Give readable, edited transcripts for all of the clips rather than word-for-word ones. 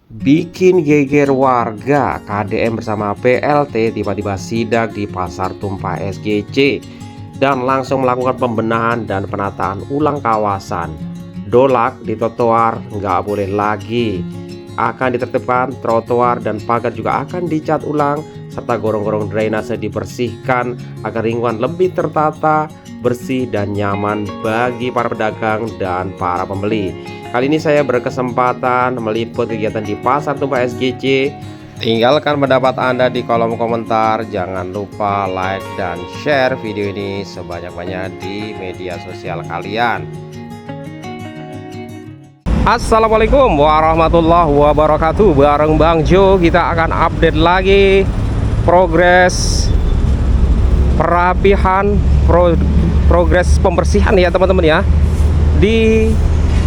Bikin geger warga, KDM bersama PLT tiba-tiba sidak di Pasar Tumpah SGC dan langsung melakukan pembenahan dan penataan ulang kawasan. Dolak di trotoar nggak boleh lagi. Akan ditertibkan trotoar dan pagar juga akan dicat ulang, serta gorong-gorong drainase dibersihkan agar lingkungan lebih tertata, bersih dan nyaman bagi para pedagang dan para pembeli. Kali ini saya berkesempatan meliput kegiatan di Pasar Tumpah SGC. Tinggalkan pendapat Anda di kolom komentar. Jangan lupa like dan share video ini sebanyak-banyak di media sosial kalian. Assalamualaikum warahmatullahi wabarakatuh. Bareng Bang Jo kita akan update lagi progres perapihan, progres pembersihan ya teman-teman ya, di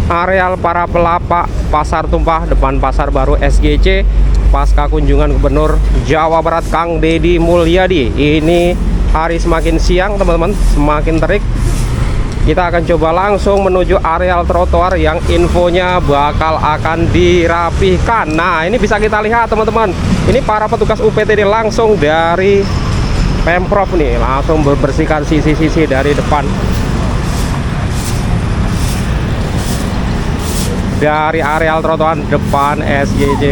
areal para pelapak Pasar Tumpah depan Pasar Baru SGC pasca kunjungan Gubernur Jawa Barat Kang Deddy Mulyadi. Ini hari semakin siang teman-teman, semakin terik. Kita akan coba langsung menuju areal trotoar yang infonya bakal akan dirapihkan. Nah, ini bisa kita lihat teman-teman. Ini para petugas UPTD langsung dari Pemprov nih, langsung membersihkan sisi-sisi dari depan, dari areal trotoar depan SGC.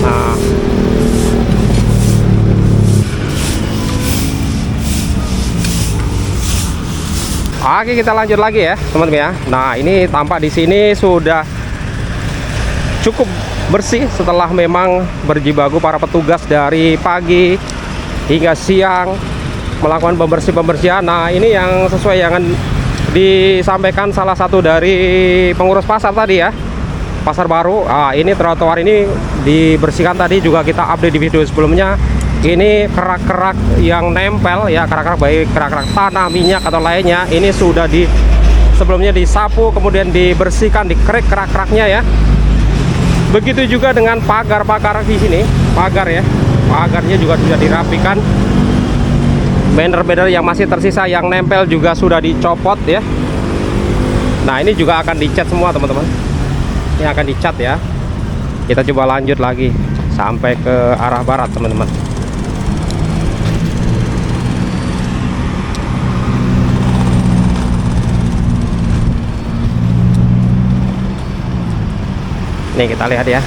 Nah, oke, kita lanjut lagi ya teman-teman ya. Nah, ini tampak di sini sudah cukup bersih setelah memang berjibaku para petugas dari pagi hingga siang melakukan pembersihan. Nah, ini yang sesuai yang disampaikan salah satu dari pengurus pasar tadi ya, Pasar Baru. Ini trotoar ini dibersihkan tadi, juga kita update di video sebelumnya. Ini kerak-kerak yang nempel ya, kerak-kerak baik kerak-kerak tanah, minyak atau lainnya, ini sudah sebelumnya disapu, kemudian dibersihkan, dikerik kerak-keraknya ya. Begitu juga dengan pagar-pagar di sini, pagar ya, pagarnya juga sudah dirapikan. Banner-banner yang masih tersisa yang nempel juga sudah dicopot ya. Nah, ini juga akan dicat semua teman-teman. Ini akan dicat ya. Kita coba lanjut lagi sampai ke arah barat teman-teman. Nih kita lihat ya,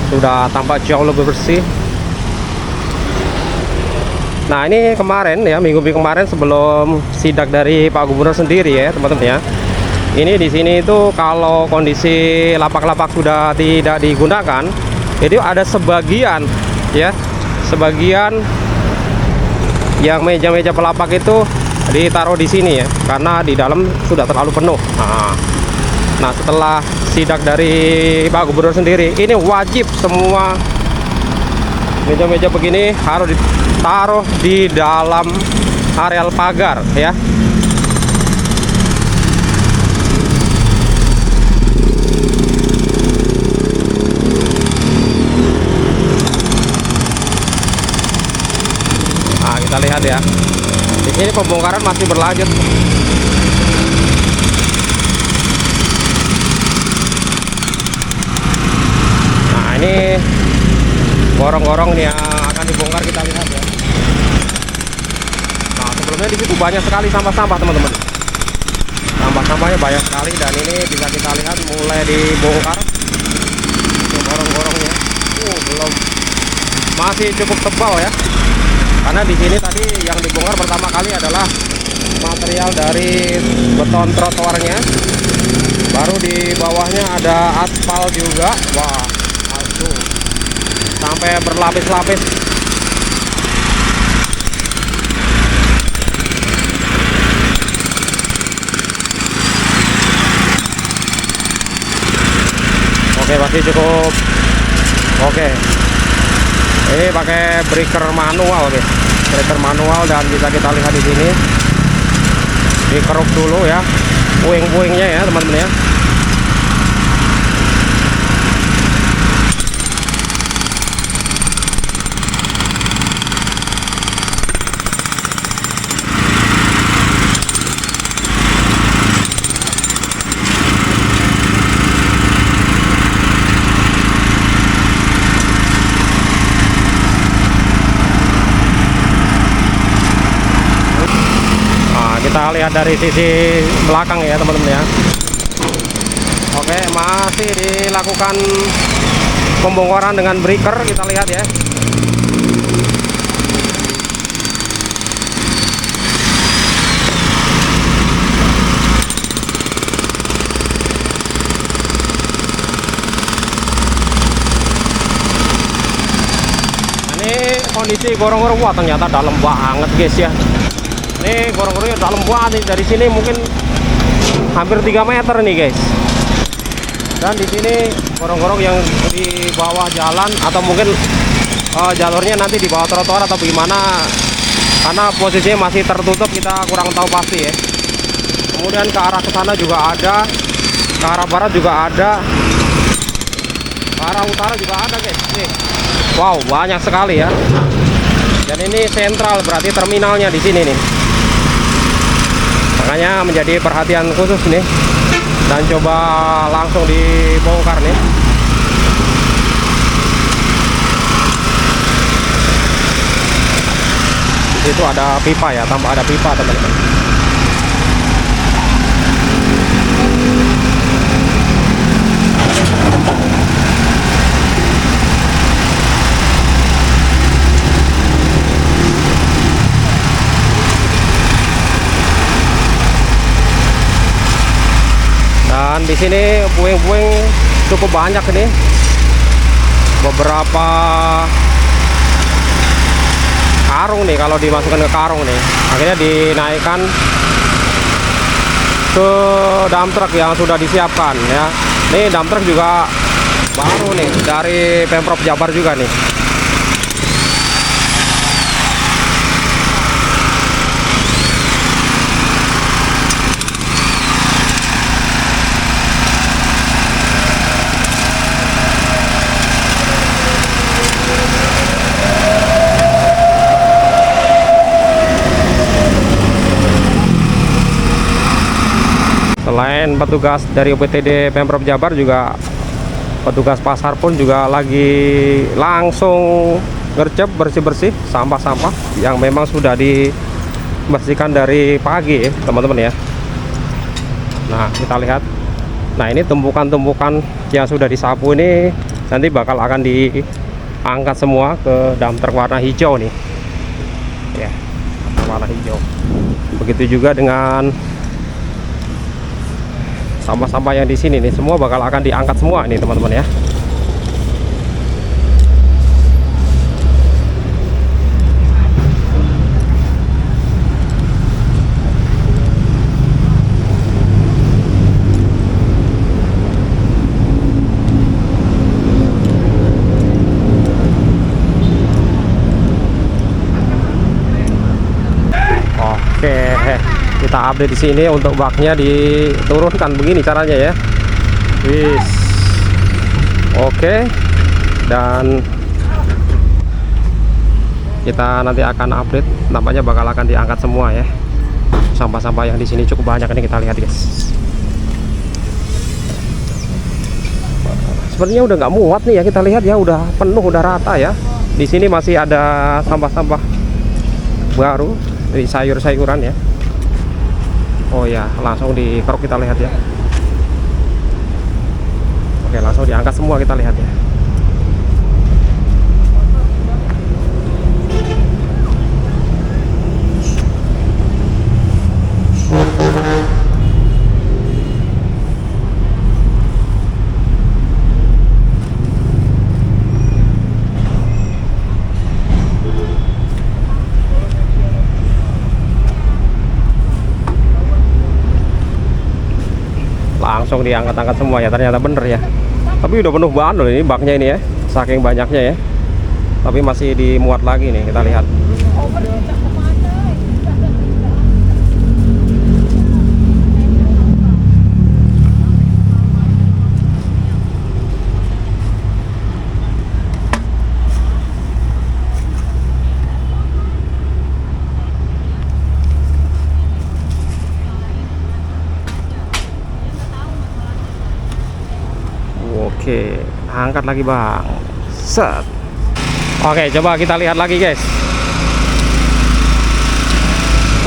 sudah tampak jauh lebih bersih. Nah, ini kemarin ya, minggu-minggu kemarin sebelum sidak dari Pak Gubernur sendiri ya teman-teman ya. Ini di sini itu kalau kondisi lapak-lapak sudah tidak digunakan, itu ada sebagian ya, sebagian yang meja-meja pelapak itu ditaruh di sini ya, karena di dalam sudah terlalu penuh. Nah, setelah sidak dari Pak Gubernur sendiri, ini wajib semua meja-meja begini harus ditaruh di dalam areal pagar ya. Nah, kita lihat ya, di sini pembongkaran masih berlanjut. Ini gorong-gorong nih yang akan dibongkar, kita lihat ya. Nah, sebelumnya di situ banyak sekali sampah-sampah teman-teman. Sampah-sampahnya banyak sekali, dan ini bisa kita lihat mulai dibongkar. Gorong-gorongnya, belum, masih cukup tebal ya. Karena di sini tadi yang dibongkar pertama kali adalah material dari beton trotoarnya, baru di bawahnya ada aspal juga. Wah, sampai berlapis-lapis. Oke, masih cukup. Oke, ini pakai breaker manual, oke, breaker manual, dan bisa kita lihat di sini dikeruk dulu ya puing-puingnya ya teman-teman ya. Kita lihat dari sisi belakang ya teman-teman ya. Oke, masih dilakukan pembongkaran dengan breaker, kita lihat ya. Ini kondisi gorong-gorong, wah ternyata dalam banget guys ya. Ini gorong-gorongnya dalam banget nih. Dari sini mungkin hampir 3 meter nih guys. Dan di sini gorong-gorong yang di bawah jalan, atau mungkin jalurnya nanti di bawah trotoar atau bagaimana, karena posisinya masih tertutup, kita kurang tahu pasti ya. Kemudian ke arah ke sana juga ada, ke arah barat juga ada, ke arah utara juga ada guys. Nih. Wow, banyak sekali ya. Dan ini sentral, berarti terminalnya di sini nih. Makanya menjadi perhatian khusus nih. Dan coba langsung dibongkar nih. Di situ ada pipa ya, tambah ada pipa teman-teman. Dan di sini puing-puing cukup banyak nih, beberapa karung nih kalau dimasukkan ke karung nih. Akhirnya dinaikkan ke dump truck yang sudah disiapkan ya. Nih dump truck juga baru nih dari Pemprov Jabar juga nih. Selain petugas dari UPTD Pemprov Jabar, juga petugas pasar pun juga lagi langsung gercep bersih-bersih sampah-sampah yang memang sudah dibersihkan dari pagi teman-teman ya. Nah kita lihat, nah ini tumpukan-tumpukan yang sudah disapu ini nanti bakal akan diangkat semua ke dump truck warna hijau nih ya, warna hijau. Begitu juga dengan sampah-sampah yang di sini nih, semua bakal akan diangkat semua nih teman-teman ya. Oke, kita update di sini untuk baknya diturunkan begini caranya ya. Wis. Oke. Dan kita nanti akan update, nampaknya bakal akan diangkat semua ya. Sampah-sampah yang di sini cukup banyak ini, kita lihat guys. Sebenarnya udah nggak muat nih ya, kita lihat ya, udah penuh, udah rata ya. Di sini masih ada sampah-sampah baru dari sayur-sayuran ya. Oh ya, langsung dikeruk, kita lihat ya. Oke, langsung diangkat semua, kita lihat ya. Langsung diangkat-angkat semua ya, ternyata bener ya. Tapi udah penuh banget loh ini baknya ini ya, saking banyaknya ya. Tapi masih dimuat lagi nih, kita lihat. Oke, angkat lagi bang. Set. Oke, coba kita lihat lagi guys.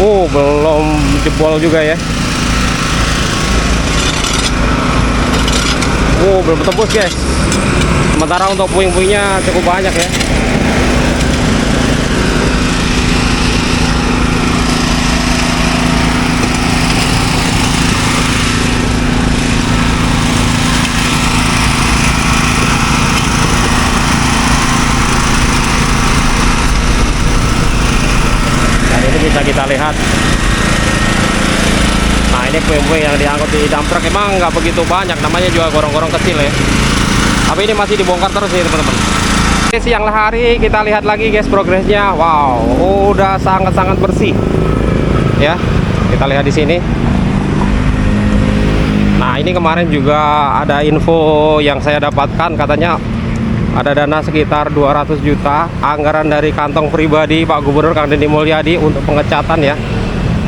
Belum jebol juga ya. Belum tembus guys. Sementara untuk puing-puingnya cukup banyak ya. Dan ini bisa kita lihat. Nah, ini puing-puing yang diangkut di dump truck emang nggak begitu banyak, namanya juga gorong-gorong kecil ya. Tapi ini masih dibongkar terus ya teman-teman. Siang hari kita lihat lagi guys progresnya. Wow, udah sangat-sangat bersih. Ya, kita lihat di sini. Nah, ini kemarin juga ada info yang saya dapatkan, katanya ada dana sekitar 200 juta anggaran dari kantong pribadi Pak Gubernur Kang Deddy Mulyadi untuk pengecatan ya.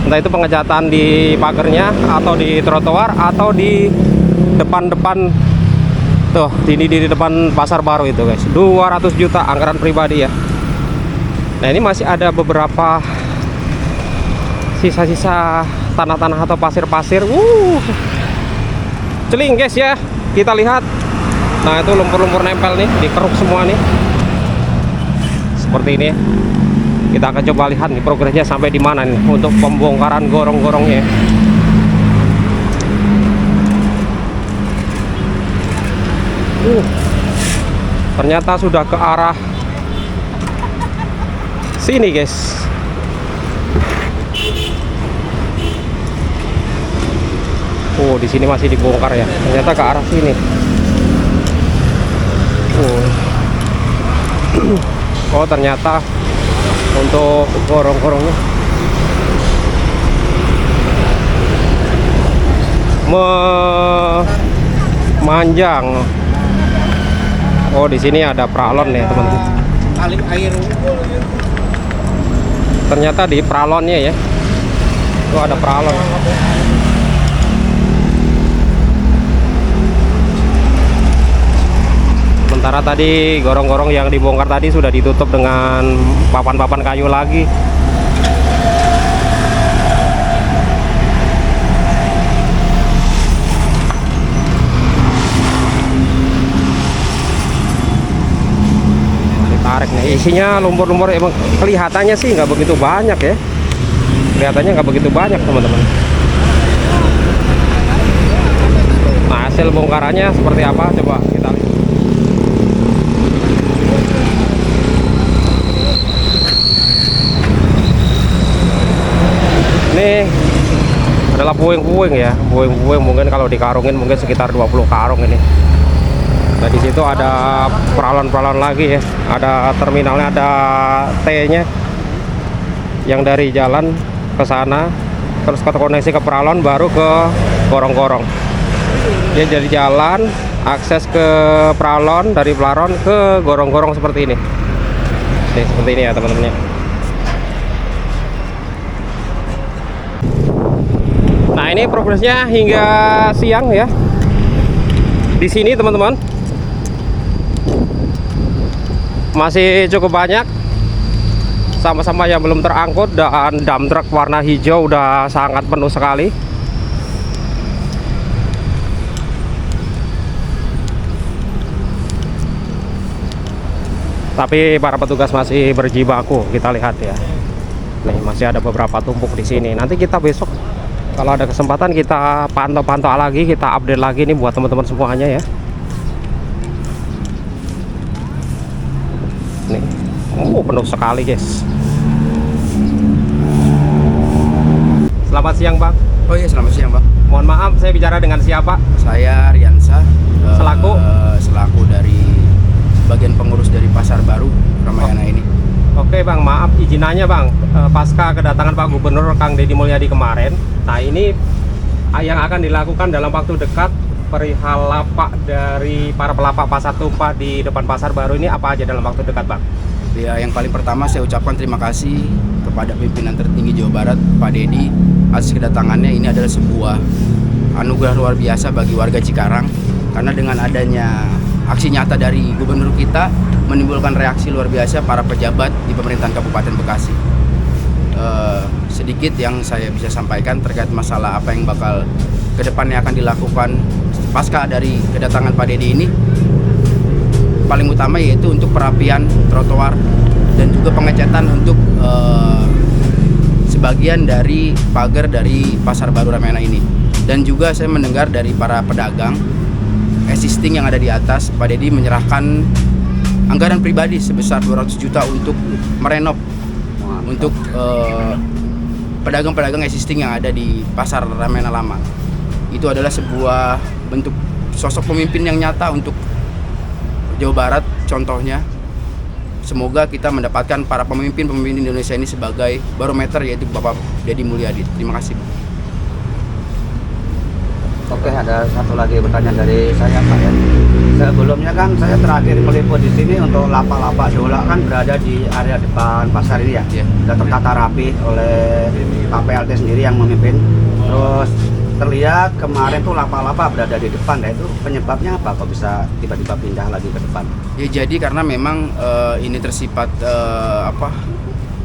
Entah itu pengecatan di pagernya atau di trotoar atau di depan-depan. Tuh, ini di depan pasar baru itu guys, 200 juta anggaran pribadi ya. Nah, ini masih ada beberapa sisa-sisa tanah-tanah atau pasir-pasir. Celing guys ya, kita lihat. Nah, itu lumpur-lumpur nempel nih, dikeruk semua nih. Seperti ini ya. Kita akan coba lihat nih progresnya sampai di mana nih untuk pembongkaran gorong-gorongnya. Ternyata sudah ke arah sini guys. Di sini masih dibongkar ya. Ternyata ke arah sini. Ternyata untuk gorong-gorongnya memanjang. Di sini ada pralon ya teman-teman. Ternyata di pralonnya ya. Itu ada pralon. Sementara tadi gorong-gorong yang dibongkar tadi sudah ditutup dengan papan-papan kayu lagi. Tarik nih, isinya lumpur-lumpur emang kelihatannya sih nggak begitu banyak ya. Kelihatannya nggak begitu banyak teman-teman. Nah, hasil bongkarannya seperti apa coba kita lihat. Ini adalah puing-puing ya, puing-puing mungkin kalau dikarungin mungkin sekitar 20 karung ini. Nah, di situ ada peralon-peralon lagi ya. Ada terminalnya, ada T-nya yang dari jalan ke sana, terus koneksi ke peralon baru ke gorong-gorong. Dia jadi jalan akses ke peralon, dari peralon ke gorong-gorong seperti ini. Nih, seperti ini ya teman-teman. Nah, ini progresnya hingga siang ya. Di sini teman-teman masih cukup banyak sama-sama yang belum terangkut, dan dump truck warna hijau udah sangat penuh sekali. Tapi para petugas masih berjibaku, kita lihat ya. Nih, masih ada beberapa tumpuk di sini. Nanti kita besok kalau ada kesempatan kita pantau-pantau lagi, kita update lagi nih buat teman-teman semuanya ya. Nih, penuh sekali guys. Selamat siang Bang. Oh iya, selamat siang Bang. Mohon maaf, saya bicara dengan siapa? Saya Riansa, Selaku dari bagian pengurus dari Pasar Baru Ramayana ini. Oke Bang, maaf izinannya Bang, pasca kedatangan Pak Gubernur Kang Deddy Mulyadi kemarin. Nah, ini yang akan dilakukan dalam waktu dekat perihal lapak dari para pelapak pasar tumpah di depan Pasar Baru ini apa aja dalam waktu dekat Bang? Ya, yang paling pertama saya ucapkan terima kasih kepada pimpinan tertinggi Jawa Barat Pak Deddy atas kedatangannya. Ini adalah sebuah anugerah luar biasa bagi warga Cikarang, karena dengan adanya aksi nyata dari gubernur kita menimbulkan reaksi luar biasa para pejabat di pemerintahan Kabupaten Bekasi. sedikit yang saya bisa sampaikan terkait masalah apa yang bakal kedepannya akan dilakukan pasca dari kedatangan Pak Dedi ini. Paling utama yaitu untuk perapian trotoar dan juga pengecatan untuk sebagian dari pagar dari Pasar Baru Ramayana ini. Dan juga saya mendengar dari para pedagang existing yang ada di atas, Pak Dedi menyerahkan anggaran pribadi sebesar 200 juta untuk merenov untuk pedagang-pedagang existing yang ada di Pasar Ramayana Lama. Itu adalah sebuah bentuk sosok pemimpin yang nyata untuk Jawa Barat contohnya. Semoga kita mendapatkan para pemimpin-pemimpin Indonesia ini sebagai barometer, yaitu Bapak Dedi Mulyadi. Terima kasih. Oke, ada satu lagi pertanyaan dari saya, Pak ya. Sebelumnya kan saya terakhir meliput di sini untuk lapak-lapak dola kan berada di area depan pasar ini ya. Yeah. Sudah tertata rapi oleh Pak PLT sendiri yang memimpin. Terus terlihat kemarin tuh lapak-lapak berada di depan. Nah, itu penyebabnya apa? Kok bisa tiba-tiba pindah lagi ke depan? Ya jadi karena memang ini tersifat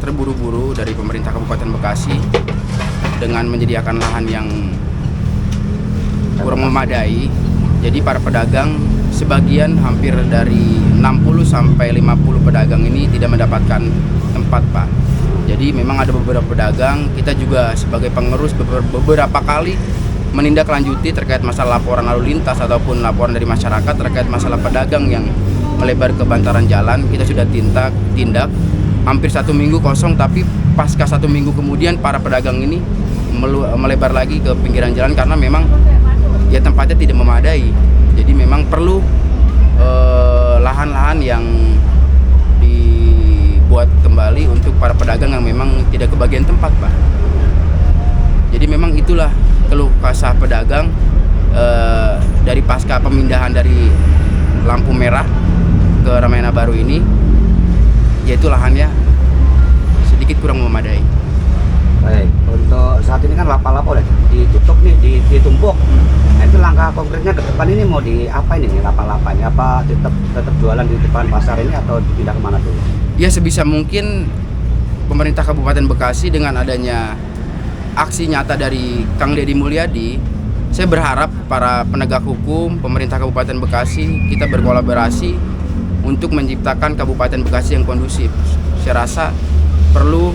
terburu-buru dari pemerintah Kabupaten Bekasi dengan menyediakan lahan yang kurang memadai. Jadi para pedagang sebagian hampir dari 60 sampai 50 pedagang ini tidak mendapatkan tempat, Pak. Jadi memang ada beberapa pedagang, kita juga sebagai pengurus beberapa kali menindaklanjuti terkait masalah laporan lalu lintas ataupun laporan dari masyarakat terkait masalah pedagang yang melebar ke bantaran jalan. Kita sudah tindak hampir 1 minggu kosong, tapi pasca 1 minggu kemudian para pedagang ini melebar lagi ke pinggiran jalan karena memang ya tempatnya tidak memadai. Jadi memang perlu lahan-lahan yang dibuat kembali untuk para pedagang yang memang tidak kebagian tempat, Pak. Jadi memang itulah keluh kesah pedagang dari pasca pemindahan dari lampu merah ke Ramayana Baru ini, yaitu lahannya sedikit kurang memadai. Baik, untuk saat ini kan lapak-lapak udah ditutup nih, ditumpuk. Nah, itu langkah konkretnya ke depan ini mau diapain ini lapak-lapaknya? Apa tetap jualan di depan pasar ini atau dipindah kemana dulu? Ya sebisa mungkin pemerintah Kabupaten Bekasi dengan adanya aksi nyata dari Kang Dedi Mulyadi, saya berharap para penegak hukum, pemerintah Kabupaten Bekasi, kita berkolaborasi untuk menciptakan Kabupaten Bekasi yang kondusif. Saya rasa perlu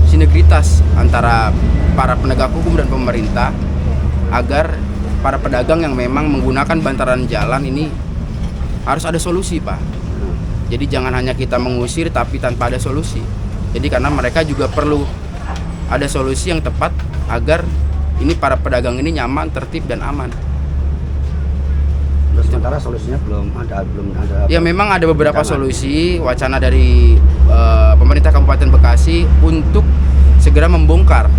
sinergitas antara para penegak hukum dan pemerintah agar para pedagang yang memang menggunakan bantaran jalan ini harus ada solusi, Pak. Jadi jangan hanya kita mengusir tapi tanpa ada solusi. Jadi karena mereka juga perlu ada solusi yang tepat agar ini para pedagang ini nyaman, tertib dan aman. Sementara solusinya belum ada. Ya memang ada beberapa solusi wacana dari pemerintah Kabupaten Bekasi untuk segera membongkar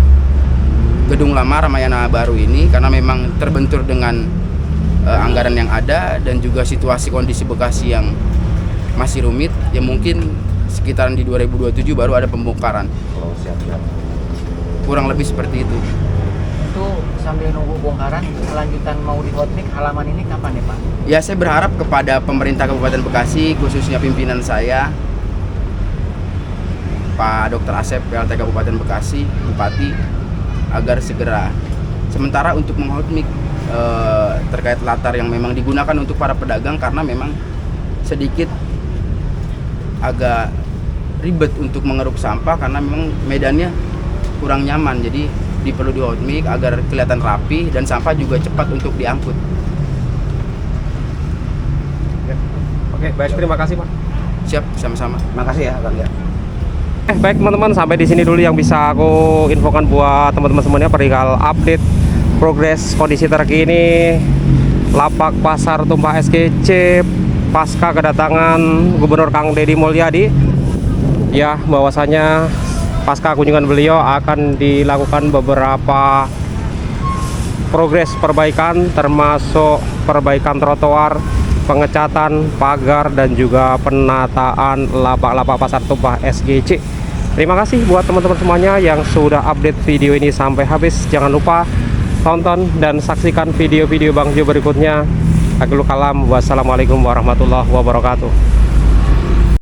gedung lama Ramayana Baru ini karena memang terbentur dengan anggaran yang ada dan juga situasi kondisi Bekasi yang masih rumit. Ya mungkin sekitaran di 2027 baru ada pembongkaran. Oh, siap. Kurang lebih seperti itu. Itu sambil nunggu bongkaran, kelanjutan mau di hotmix halaman ini kapan ya, Pak? Ya saya berharap kepada pemerintah Kabupaten Bekasi, khususnya pimpinan saya Pak Dr. Asep PLT Kabupaten Bekasi, Bupati, agar segera. Sementara untuk menghotmix terkait latar yang memang digunakan untuk para pedagang karena memang sedikit agak ribet untuk mengeruk sampah karena memang medannya kurang nyaman, jadi perlu di hotmix agar kelihatan rapi dan sampah juga cepat untuk diangkut. Oke, baik, terima kasih, Pak. Siap, sama-sama. Terima kasih ya, Bang ya. Baik teman-teman, sampai di sini dulu yang bisa aku infokan buat teman-teman semuanya perihal update progres kondisi terkini lapak pasar Tumpah SGC pasca kedatangan Gubernur Kang Dedi Mulyadi. Ya, bahwasanya pasca kunjungan beliau akan dilakukan beberapa progres perbaikan termasuk perbaikan trotoar, pengecatan pagar dan juga penataan lapak-lapak pasar Tumpah SGC. Terima kasih buat teman-teman semuanya yang sudah update video ini sampai habis. Jangan lupa tonton dan saksikan video-video Bang Jo berikutnya. Akhirul kalam, wassalamualaikum warahmatullahi wabarakatuh.